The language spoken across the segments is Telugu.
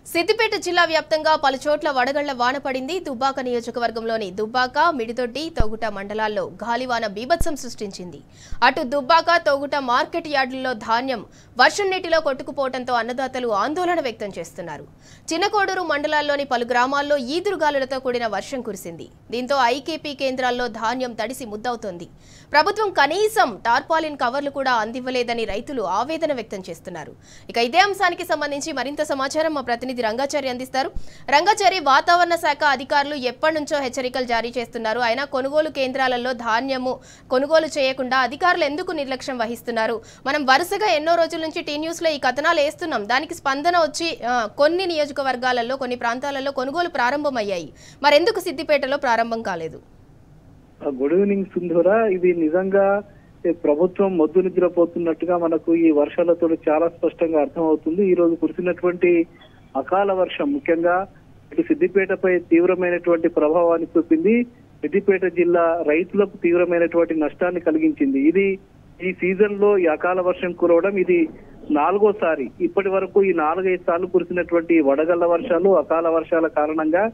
సిద్దిపేట జిల్లా వ్యాప్తంగా పలు చోట్ల వడగళ్ల వాన పడింది. దుబ్బాక నియోజకవర్గంలోని దుబ్బాక, మిడిదొడ్డి, తొగుట మండలాల్లో గాలివాన బీభత్సం సృష్టించింది. అటు దుబ్బాక, తొగుట మార్కెట్ యార్డుల్లో ధాన్యం వర్షం నీటిలో కొట్టుకుపోవడంతో అన్నదాతలు ఆందోళన వ్యక్తం చేస్తున్నారు. చిన్నకోడూరు మండలాల్లోని పలు గ్రామాల్లో ఈదురుగాలులతో కూడిన వర్షం కురిసింది. దీంతో ఐకేపీ కేంద్రాల్లో ధాన్యం తడిసి ముద్దవుతోంది. ప్రభుత్వం కనీసం టార్పాలిన్ కవర్లు కూడా అందివ్వలేదని రైతులు ఆవేదన వ్యక్తం చేస్తున్నారు. ఇక ఇదే అంశానికి సంబంధించి మరింత సమాచారం మా ప్రతినిధి రంగాచారి అందిస్తారు. రంగాచారి, వాతావరణ శాఖ అధికారులు ఎప్పటి నుంచో హెచ్చరికలు జారీ చేస్తున్నారు. అయినా కొనుగోలు కేంద్రాలలో ధాన్యము కొనుగోలు చేయకుండా అధికారులు ఎందుకు నిర్లక్ష్యం వహిస్తున్నారు? మనం వరుసగా ఎన్నో రోజుల నుంచి టీ న్యూస్ లో ఈ కథనాలు వేస్తున్నాం. దానికి స్పందన వచ్చి కొన్ని నియోజకవర్గాలలో, కొన్ని ప్రాంతాలలో కొనుగోలు ప్రారంభమయ్యాయి. మరెందుకు సిద్దిపేటలో ప్రారంభం కాలేదు? గుడ్ ఈవినింగ్ సుందర. ఇది నిజంగా ప్రభుత్వం మొద్దు నిద్రపోతున్నట్టుగా మనకు ఈ వర్షాలతో చాలా స్పష్టంగా అర్థమవుతుంది. ఈ రోజు కురిసినటువంటి అకాల వర్షం ముఖ్యంగా ఇటు సిద్దిపేటపై తీవ్రమైనటువంటి ప్రభావాన్ని చూపింది. సిద్దిపేట జిల్లా రైతులకు తీవ్రమైనటువంటి నష్టాన్ని కలిగించింది. ఇది ఈ సీజన్ లో ఈ అకాల వర్షం కురవడం ఇది 4వ సారి. ఇప్పటి వరకు ఈ 4-5 సార్లు కురిసినటువంటి వడగళ్ల వర్షాలు, అకాల వర్షాల కారణంగా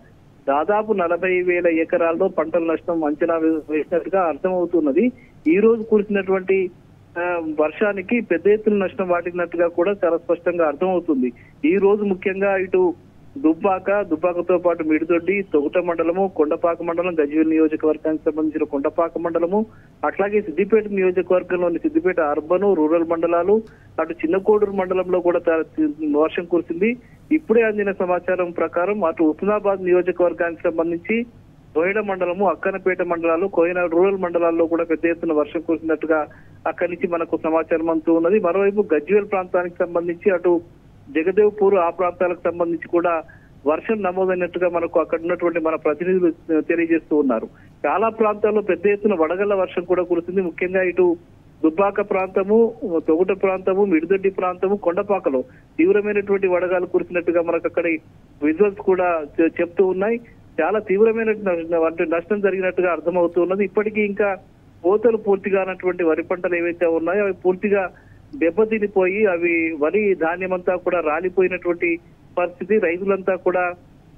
దాదాపు 40,000 ఎకరాల్లో పంటల నష్టం అంచనా వేసినట్టుగా అర్థమవుతున్నది. ఈ రోజు కురిసినటువంటి వర్షానికి పెద్ద ఎత్తున నష్టం వాటినట్టుగా కూడా చాలా స్పష్టంగా అర్థమవుతుంది. ఈ రోజు ముఖ్యంగా ఇటు దుబ్బాకతో పాటు మిడిదొడ్డి, తొగుట మండలము, కొండపాక మండలం, గజ్వేల్ నియోజకవర్గానికి సంబంధించిన కొండపాక మండలము, అట్లాగే సిద్దిపేట నియోజకవర్గంలోని సిద్దిపేట అర్బన్, రూరల్ మండలాలు, అటు చిన్నకోడూరు మండలంలో కూడా వర్షం కురిసింది. ఇప్పుడే అందిన సమాచారం ప్రకారం అటు హుస్నాబాద్ నియోజకవర్గానికి సంబంధించి కోయడ మండలము, అక్కనపేట మండలాలు, కోయన రూరల్ మండలాల్లో కూడా పెద్ద ఎత్తున వర్షం కురిసినట్టుగా అక్కడి నుంచి మనకు సమాచారం అంతూ ఉన్నది. మరోవైపు గజ్వేల్ ప్రాంతానికి సంబంధించి అటు జగదేవ్పూర్ ఆ ప్రాంతాలకు సంబంధించి కూడా వర్షం నమోదైనట్టుగా మనకు అక్కడ ఉన్నటువంటి మన ప్రతినిధులు తెలియజేస్తూ ఉన్నారు. చాలా ప్రాంతాల్లో పెద్ద ఎత్తున వడగళ్ల వర్షం కూడా కురిసింది. ముఖ్యంగా ఇటు దుబ్బాక ప్రాంతము, తొగుట ప్రాంతము, మిడిదొడ్డి ప్రాంతము, కొండపాకలో తీవ్రమైనటువంటి వడగాలు కురిసినట్టుగా మనకు అక్కడ విజువల్స్ కూడా చెప్తూ ఉన్నాయి. చాలా తీవ్రమైన నష్టం జరిగినట్టుగా అర్థమవుతూ ఉన్నది. ఇప్పటికీ ఇంకా కోతలు పూర్తిగా అన్నటువంటి వరి పంటలు ఏవైతే ఉన్నాయో అవి పూర్తిగా దెబ్బతినిపోయి అవి వరి ధాన్యం అంతా కూడా రాలిపోయినటువంటి పరిస్థితి. రైతులంతా కూడా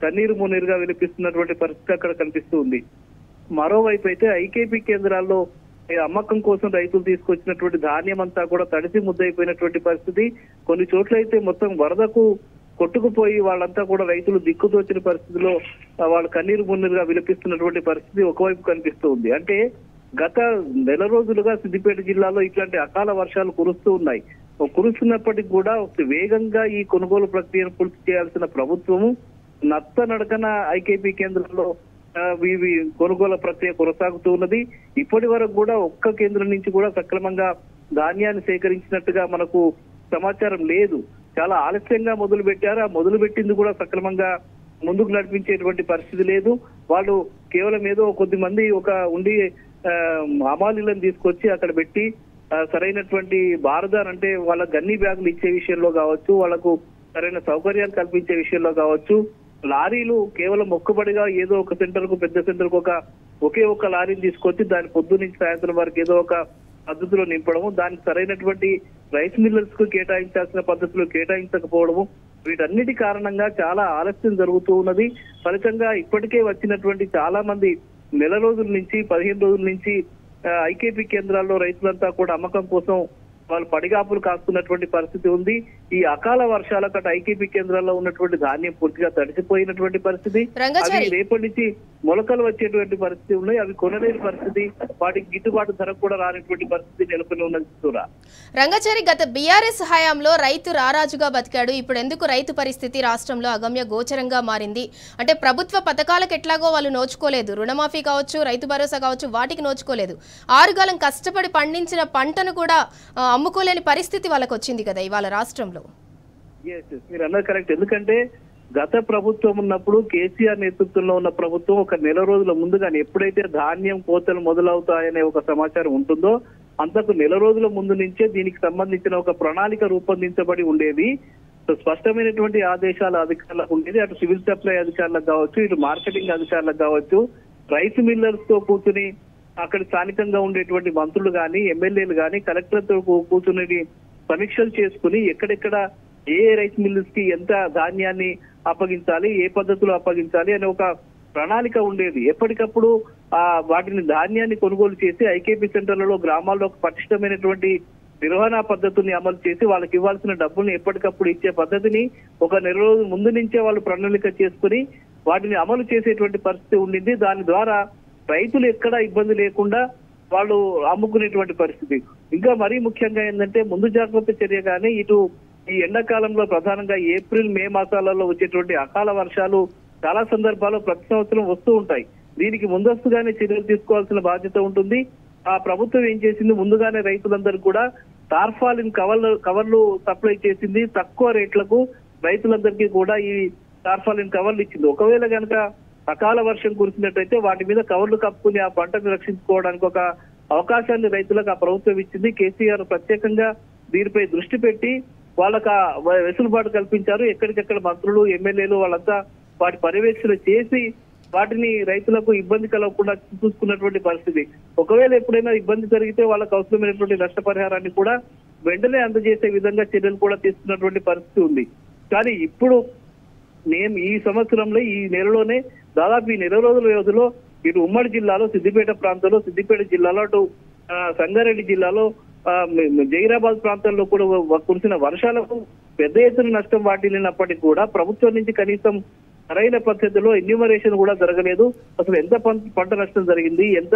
కన్నీరు మున్నీరుగా వినిపిస్తున్నటువంటి పరిస్థితి అక్కడ కనిపిస్తూ ఉంది. మరోవైపు అయితే ఐకేపీ కేంద్రాల్లో అమ్మకం కోసం రైతులు తీసుకొచ్చినటువంటి ధాన్యం అంతా కూడా తడిసి ముద్దయిపోయినటువంటి పరిస్థితి. కొన్ని చోట్ల అయితే మొత్తం వరదకు కొట్టుకుపోయి వాళ్ళంతా కూడా రైతులు దిక్కుతోచిన పరిస్థితిలో వాళ్ళు కన్నీరు మున్నీరుగా విలపిస్తున్నటువంటి పరిస్థితి ఒకవైపు కనిపిస్తూ ఉంది. అంటే గత నెల రోజులుగా సిద్దిపేట జిల్లాలో ఇట్లాంటి అకాల వర్షాలు కురుస్తూ ఉన్నాయి. కురుస్తున్నప్పటికీ కూడా వేగంగా ఈ కొనుగోలు ప్రక్రియను పూర్తి చేయాల్సిన ప్రభుత్వము నత్త నడకన ఐకేపీ కేంద్రంలో కొనుగోలు ప్రక్రియ కొనసాగుతూ ఉన్నది. ఇప్పటి వరకు కూడా ఒక్క కేంద్రం నుంచి కూడా సక్రమంగా ధాన్యాన్ని సేకరించినట్టుగా మనకు సమాచారం లేదు. చాలా ఆలస్యంగా మొదలు పెట్టారు. ఆ మొదలు పెట్టింది కూడా సక్రమంగా ముందుకు నడిపించేటువంటి పరిస్థితి లేదు. వాళ్ళు కేవలం ఏదో కొద్దిమంది ఉండి అమాలీలను తీసుకొచ్చి అక్కడ పెట్టి సరైనటువంటి బారదాన్ అంటే వాళ్ళ గన్ని బ్యాగులు ఇచ్చే విషయంలో కావచ్చు, వాళ్ళకు సరైన సౌకర్యాలు కల్పించే విషయంలో కావచ్చు, లారీలు కేవలం మొక్కుబడిగా ఏదో ఒక సెంటర్ కు, పెద్ద సెంటర్ కు ఒకే ఒక లారీని తీసుకొచ్చి దాని పొద్దు నుంచి సాయంత్రం వరకు ఏదో ఒక పద్ధతిలో నింపడము, దానికి సరైనటువంటి రైస్ మిల్లర్స్ కు కేటాయించాల్సిన పద్ధతిలో కేటాయించకపోవడము, వీటన్నిటి కారణంగా చాలా ఆలస్యం జరుగుతూ ఉన్నది. ఫలితంగా ఇప్పటికే వచ్చినటువంటి చాలా మంది నెల రోజుల నుంచి 15 రోజుల నుంచి ఐకేపీ కేంద్రాల్లో రైతులంతా కూడా అమ్మకం కోసం వాళ్ళు పడిగాపులు కాస్తున్నటువంటి పరిస్థితి ఉంది. ఈ అకాల వర్షాలకు అటు ఐకేపీ కేంద్రాల్లో ఉన్నటువంటి ధాన్యం పూర్తిగా తడిసిపోయినటువంటి పరిస్థితి. అవి రేపటి నుంచి మొలకలు వచ్చేటువంటి పరిస్థితి ఉన్నాయి. అవి కొనలేని పరిస్థితి, వాటికి గిట్టుబాటు ధర కూడా రానటువంటి పరిస్థితి నెలకొని ఉన్నది. రంగాచారి, గత బీఆర్ఎస్ హయాంలో రైతు రారాజుగా బతికాడు. ఇప్పుడు ఎందుకు రైతు పరిస్థితి రాష్ట్రంలో అగమ్య గోచరంగా మారింది? అంటే ప్రభుత్వ పథకాలకు ఎట్లాగో వాళ్ళు నోచుకోలేదు. రుణమాఫీ కావచ్చు, రైతు భరోసా కావచ్చు, వాటికి నోచుకోలేదు. 6 కాలం కష్టపడి పండించిన పంటను కూడా అమ్ముకోలేని పరిస్థితి వాళ్ళకి వచ్చింది కదా ఇవాళ రాష్ట్రంలో. మీరు అన్నది కరెక్ట్. ఎందుకంటే గత ప్రభుత్వం ఉన్నప్పుడు కేసీఆర్ నేతృత్వంలో ఉన్న ప్రభుత్వం ఒక నెల రోజుల ముందుగానే ఎప్పుడైతే ధాన్యం కోతలు మొదలవుతాయనే ఒక సమాచారం ఉంటుందో అంతకు నెల రోజుల ముందు నుంచే దీనికి సంబంధించిన ఒక ప్రణాళిక రూపొందించబడి ఉండేది. స్పష్టమైనటువంటి ఆదేశాలు అధికారులకు ఉండేది. అటు సివిల్ సప్లై అధికారులకు కావచ్చు, ఇటు మార్కెటింగ్ అధికారులకు కావచ్చు, రైస్ మిల్లర్స్ తో కూర్చుని అక్కడ స్థానికంగా ఉండేటువంటి మంత్రులు కానీ, ఎమ్మెల్యేలు కానీ కలెక్టర్తో కూర్చుని సమీక్షలు చేసుకుని ఎక్కడెక్కడ ఏ రైస్ మిల్లుస్ కి ఎంత ధాన్యాన్ని అప్పగించాలి, ఏ పద్ధతిలో అప్పగించాలి అనే ఒక ప్రణాళిక ఉండేది. ఎప్పటికప్పుడు వాటిని ధాన్యాన్ని కొనుగోలు చేసి ఐకేపీ సెంటర్లలో గ్రామాల్లో ఒక పటిష్టమైనటువంటి నిర్వహణ పద్ధతుల్ని అమలు చేసి వాళ్ళకి ఇవ్వాల్సిన డబ్బుల్ని ఎప్పటికప్పుడు ఇచ్చే పద్ధతిని ఒక నెల రోజుల ముందు నుంచే వాళ్ళు ప్రణాళిక చేసుకుని వాటిని అమలు చేసేటువంటి పరిస్థితి ఉండింది. దాని ద్వారా రైతులు ఎక్కడా ఇబ్బంది లేకుండా వాళ్ళు అమ్ముకునేటువంటి పరిస్థితి. ఇంకా మరీ ముఖ్యంగా ఏంటంటే ముందు జాగ్రత్త చర్యగానే ఇటు ఈ ఎండాకాలంలో ప్రధానంగా ఏప్రిల్ మే మాసాలలో వచ్చేటువంటి అకాల వర్షాలు చాలా సందర్భాల్లో ప్రతి సంవత్సరం వస్తూ ఉంటాయి. దీనికి ముందస్తుగానే చర్యలు తీసుకోవాల్సిన బాధ్యత ఉంటుంది. ఆ ప్రభుత్వం ఏం చేసింది, ముందుగానే రైతులందరూ కూడా టార్పాలిన్ కవర్లు సప్లై చేసింది. తక్కువ రేట్లకు రైతులందరికీ కూడా ఈ టార్పాలిన్ కవర్లు ఇచ్చింది. ఒకవేళ కనుక అకాల వర్షం కురిసినట్టయితే వాటి మీద కవర్లు కప్పుకుని ఆ పంటను రక్షించుకోవడానికి ఒక అవకాశాన్ని రైతులకు ఆ ప్రభుత్వం ఇచ్చింది. కేసీఆర్ ప్రత్యేకంగా దీనిపై దృష్టి పెట్టి వాళ్ళకు వెసులుబాటు కల్పించారు. ఎక్కడికెక్కడ మంత్రులు, ఎమ్మెల్యేలు వాళ్ళంతా వాటి పర్యవేక్షణ చేసి వాటిని రైతులకు ఇబ్బంది కలగకుండా చూసుకున్నటువంటి పరిస్థితి. ఒకవేళ ఎప్పుడైనా ఇబ్బంది జరిగితే వాళ్ళకు అవసరమైనటువంటి నష్టపరిహారాన్ని కూడా వెంటనే అందజేసే విధంగా చర్యలు కూడా తీసుకున్నటువంటి పరిస్థితి ఉంది. కానీ ఇప్పుడు మేము ఈ సంవత్సరంలో ఈ నెలలోనే దాదాపు ఈ నెల రోజుల వ్యవధిలో ఇటు ఉమ్మడి జిల్లాలో సిద్దిపేట ప్రాంతంలో, సిద్దిపేట జిల్లాలో, అటు సంగారెడ్డి జిల్లాలో, జైరాబాద్ ప్రాంతాల్లో కూడా కురిసిన వర్షాలకు పెద్ద ఎత్తున నష్టం వాటిల్లినప్పటికీ కూడా ప్రభుత్వం నుంచి కనీసం సరైన పద్ధతిలో ఎన్యూమరేషన్ కూడా జరగలేదు. అసలు ఎంత పంట నష్టం జరిగింది, ఎంత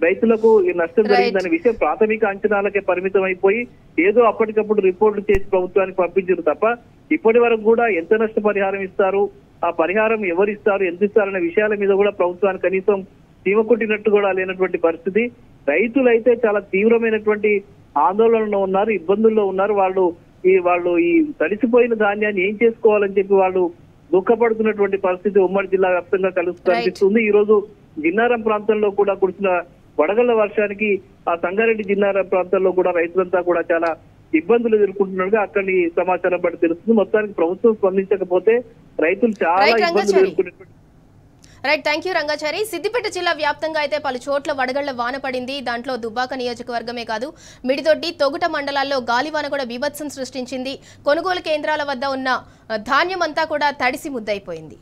రైతులకు ఈ నష్టం జరిగిందనే విషయం ప్రాథమిక అంచనాలకే పరిమితం అయిపోయి ఏదో అప్పటికప్పుడు రిపోర్టులు చేసి ప్రభుత్వానికి పంపించారు తప్ప ఇప్పటి వరకు కూడా ఎంత నష్టపరిహారం ఇస్తారు, ఆ పరిహారం ఎవరు ఇస్తారు, ఎంత ఇస్తారనే విషయాల మీద కూడా ప్రభుత్వానికి కనీసం చీమ కొట్టినట్టు కూడా లేనటువంటి పరిస్థితి. రైతులైతే చాలా తీవ్రమైనటువంటి ఆందోళనలో ఉన్నారు, ఇబ్బందుల్లో ఉన్నారు. వాళ్ళు ఈ తడిసిపోయిన ధాన్యాన్ని ఏం చేసుకోవాలని చెప్పి వాళ్ళు దుఃఖపడుతున్నటువంటి పరిస్థితి ఉమ్మడి జిల్లా వ్యాప్తంగా కనిపిస్తుంది. ఈ రోజు జిన్నారం ప్రాంతంలో కూడా కురిసిన వడగళ్ల వర్షానికి ఆ సంగారెడ్డి జిన్నారం ప్రాంతంలో కూడా రైతులంతా కూడా చాలా ఇబ్బందులు ఎదుర్కొంటున్నట్టుగా అక్కడి సమాచారం బట్టి తెలుస్తుంది. మొత్తానికి ప్రభుత్వం స్పందించకపోతే రైతులు చాలా ఇబ్బందులు ఎదుర్కొనేటువంటి. Right, thank you Rangachari. Siddipet జిల్లా వ్యాప్తంగా అయితే పలు చోట్ల వడగళ్ల వాన పడింది. దాంట్లో దుబ్బాక నియోజకవర్గమే కాదు, మిడిదొడ్డి, తొగుట మండలాల్లో గాలివాన కూడా బీభత్సం సృష్టించింది. కొనుగోలు కేంద్రాల వద్ద ఉన్న ధాన్యం అంతా కూడా తడిసి ముద్దయిపోయింది.